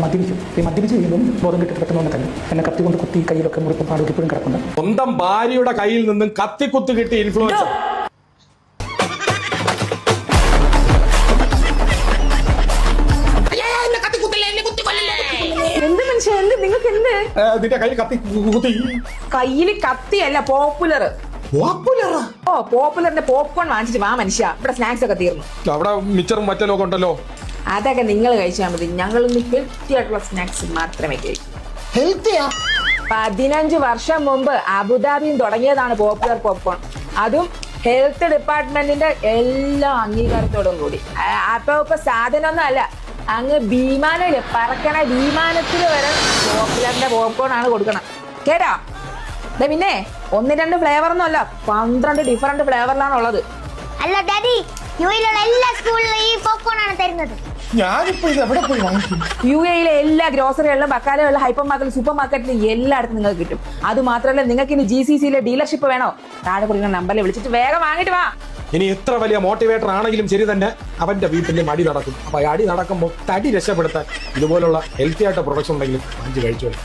മദ്യപിച്ചു. ഈ മദ്യപിച്ച് കഴിയുമ്പോൾ ബോധം കിട്ടിട്ട് പെട്ടെന്ന് തന്നെ എന്നെ കത്തി കൊണ്ട് കുത്തി കയ്യിലൊക്കെ മുറിപ്പും പാടും ഇപ്പോഴും കിടക്കുന്നു. സ്വന്തം ഭാര്യയുടെ കയ്യിൽ നിന്നും കത്തിക്കുത്ത് കിട്ടി ഇൻഫ്ലുവൻസർ. നിന്റെ കയ്യിൽ കത്തി കുത്തി. കയ്യില് കത്തിയല്ല, പോപ്പുലർ. പോപ്പുലറിന്റെ പോപ്കോൺ വാങ്ങിച്ചിട്ട് വാ മനുഷ്യ, ഇവിടെ സ്നാക്സ് ഒക്കെ തീർന്നു. അവിടെ മിച്ചറും മറ്റൊക്കെ ഉണ്ടല്ലോ, അതൊക്കെ നിങ്ങൾ കഴിച്ചാൽ മതി. ഞങ്ങളൊന്ന് ഹെൽത്തി ആയിട്ടുള്ള സ്നാക്സ് മാത്രമേ കഴിക്കൂ. 15 വർഷം മുമ്പ് അബുദാബിയിൽ തുടങ്ങിയതാണ് പോപ്പുലർ പോപ്കോൺ. അതും ഹെൽത്ത് ഡിപ്പാർട്ട്മെന്റിന്റെ എല്ലാ അംഗീകാരത്തോടും കൂടി. ഇപ്പൊ സാധനമൊന്നും അല്ല, അങ്ങ് വിമാനയില് പറക്കണ വിമാനത്തിൽ വരെ പോപ്പുലറിന്റെ പോപ്കോൺ ആണ് കൊടുക്കണം. കേട്ടാ? പിന്നെ 1-2 ഫ്ലേവർ ഒന്നും അല്ല, 12 ഡിഫറെന്റ് ഫ്ലേവറിലാണ് ഉള്ളത്. അല്ല ഡാഡി, യുഎയിലുള്ള എല്ലാ സ്കൂളിലും ഈ പോപ്കോൺ ആണ് തരുന്നത്. ഞാനിപ്പോ ഇത് എവിടെ പോയി വാങ്ങിക്കും? യുഎയിലെ എല്ലാ ഗ്രോസറികളിലും, ബക്കാലയുള്ള ഹൈപ്പർ മാർക്കറ്റിലും, സൂപ്പർ മാർക്കറ്റിലും എല്ലായിടത്തും നിങ്ങൾക്ക് കിട്ടും. അത് മാത്രമല്ല, നിങ്ങൾക്ക് ഇനി GCCയിലെ ഡീലർഷിപ്പ് വേണോ? താഴെ കൊടുക്കുന്ന നമ്പറിൽ വിളിച്ചിട്ട് വേഗം വാങ്ങിട്ട് വാ. ഇനി എത്ര വലിയ മോട്ടിവേറ്റർ ആണെങ്കിലും ശരി തന്നെ, അവന്റെ വീട്ടിൽ അടി നടക്കും. അപ്പൊ അടി നടക്കുമ്പോൾ തടി രക്ഷപ്പെടുത്താൻ ഇതുപോലുള്ള ഹെൽത്തി ആയിട്ട് പ്രൊഡക്ട്സ് ഉണ്ടെങ്കിലും വാങ്ങിച്ച് കഴിച്ചോളൂ.